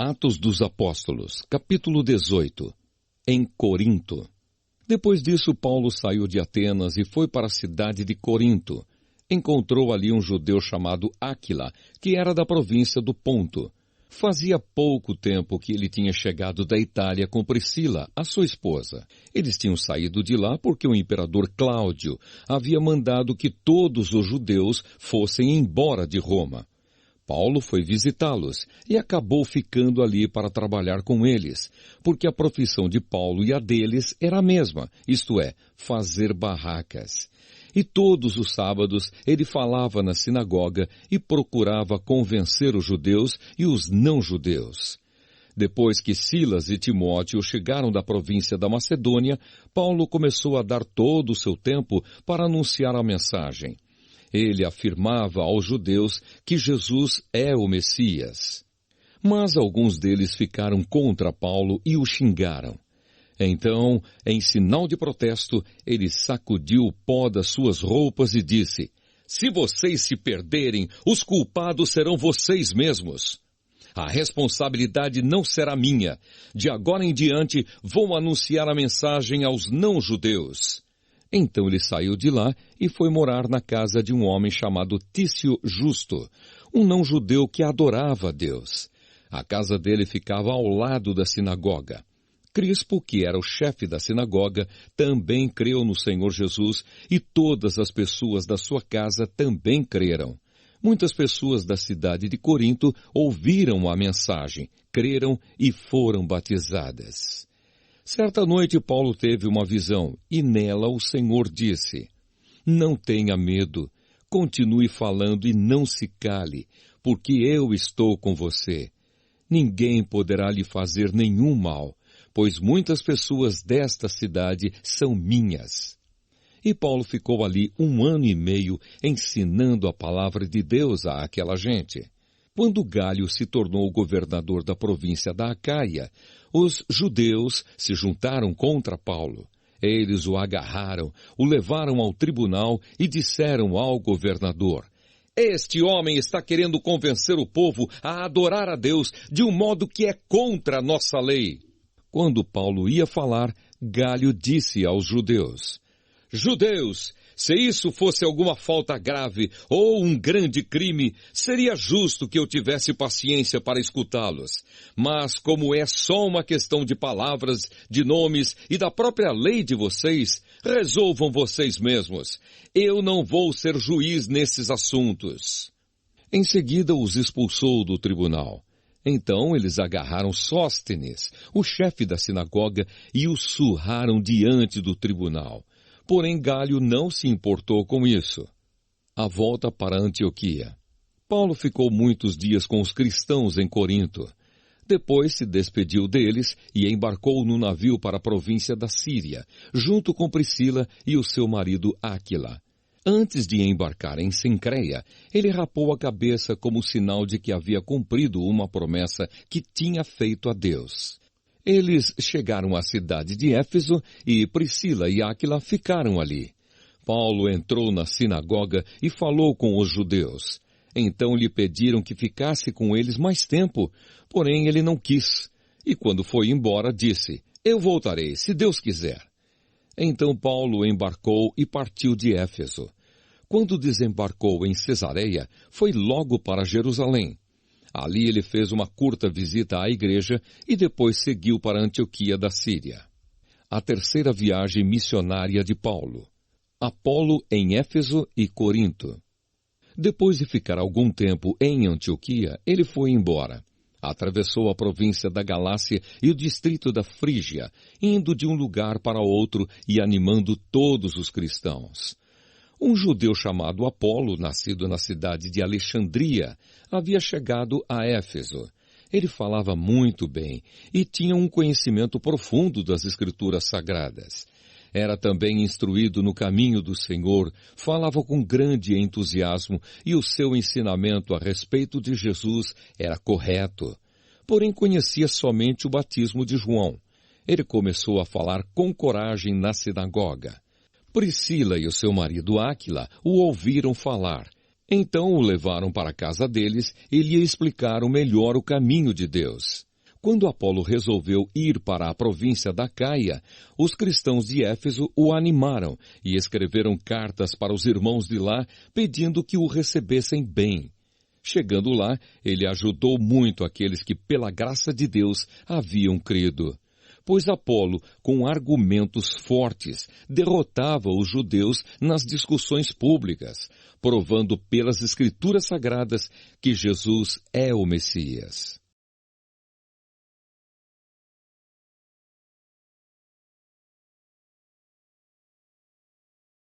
Atos dos Apóstolos, capítulo 18. Em Corinto. Depois disso, Paulo saiu de Atenas e foi para a cidade de Corinto. Encontrou ali um judeu chamado Áquila, que era da província do Ponto. Fazia pouco tempo que ele tinha chegado da Itália com Priscila, a sua esposa. Eles tinham saído de lá porque o imperador Cláudio havia mandado que todos os judeus fossem embora de Roma. Paulo foi visitá-los e acabou ficando ali para trabalhar com eles, porque a profissão de Paulo e a deles era a mesma, isto é, fazer barracas. E todos os sábados ele falava na sinagoga e procurava convencer os judeus e os não-judeus. Depois que Silas e Timóteo chegaram da província da Macedônia, Paulo começou a dar todo o seu tempo para anunciar a mensagem. Ele afirmava aos judeus que Jesus é o Messias. Mas alguns deles ficaram contra Paulo e o xingaram. Então, em sinal de protesto, ele sacudiu o pó das suas roupas e disse: "Se vocês se perderem, os culpados serão vocês mesmos. A responsabilidade não será minha. De agora em diante, vou anunciar a mensagem aos não-judeus." Então ele saiu de lá e foi morar na casa de um homem chamado Tício Justo, um não-judeu que adorava a Deus. A casa dele ficava ao lado da sinagoga. Crispo, que era o chefe da sinagoga, também creu no Senhor Jesus e todas as pessoas da sua casa também creram. Muitas pessoas da cidade de Corinto ouviram a mensagem, creram e foram batizadas. Certa noite Paulo teve uma visão e nela o Senhor disse: "Não tenha medo, continue falando e não se cale, porque eu estou com você. Ninguém poderá lhe fazer nenhum mal, pois muitas pessoas desta cidade são minhas." E Paulo ficou ali 1 ano e meio ensinando a palavra de Deus àquela gente. Quando Galho se tornou governador da província da Acaia, os judeus se juntaram contra Paulo. Eles o agarraram, o levaram ao tribunal e disseram ao governador: "Este homem está querendo convencer o povo a adorar a Deus de um modo que é contra a nossa lei." Quando Paulo ia falar, Galho disse aos judeus: "Judeus, se isso fosse alguma falta grave ou um grande crime, seria justo que eu tivesse paciência para escutá-los. Mas como é só uma questão de palavras, de nomes e da própria lei de vocês, resolvam vocês mesmos. Eu não vou ser juiz nesses assuntos." Em seguida os expulsou do tribunal. Então eles agarraram Sóstenes, o chefe da sinagoga, e o surraram diante do tribunal. Porém, Galho não se importou com isso. A volta para Antioquia. Paulo ficou muitos dias com os cristãos em Corinto. Depois se despediu deles e embarcou no navio para a província da Síria, junto com Priscila e o seu marido Áquila. Antes de embarcar em Cencreia, ele rapou a cabeça como sinal de que havia cumprido uma promessa que tinha feito a Deus. Eles chegaram à cidade de Éfeso e Priscila e Áquila ficaram ali. Paulo entrou na sinagoga e falou com os judeus. Então lhe pediram que ficasse com eles mais tempo, porém ele não quis. E quando foi embora, disse: "Eu voltarei, se Deus quiser." Então Paulo embarcou e partiu de Éfeso. Quando desembarcou em Cesareia, foi logo para Jerusalém. Ali ele fez uma curta visita à igreja e depois seguiu para Antioquia da Síria. A terceira viagem missionária de Paulo. Apolo em Éfeso e Corinto. Depois de ficar algum tempo em Antioquia, ele foi embora. Atravessou a província da Galácia e o distrito da Frígia, indo de um lugar para outro e animando todos os cristãos. Um judeu chamado Apolo, nascido na cidade de Alexandria, havia chegado a Éfeso. Ele falava muito bem e tinha um conhecimento profundo das Escrituras Sagradas. Era também instruído no caminho do Senhor, falava com grande entusiasmo e o seu ensinamento a respeito de Jesus era correto. Porém, conhecia somente o batismo de João. Ele começou a falar com coragem na sinagoga. Priscila e o seu marido Áquila o ouviram falar. Então o levaram para a casa deles e lhe explicaram melhor o caminho de Deus. Quando Apolo resolveu ir para a província da Caia, os cristãos de Éfeso o animaram e escreveram cartas para os irmãos de lá, pedindo que o recebessem bem. Chegando lá, ele ajudou muito aqueles que, pela graça de Deus, haviam crido. Pois Apolo, com argumentos fortes, derrotava os judeus nas discussões públicas, provando pelas Escrituras Sagradas que Jesus é o Messias.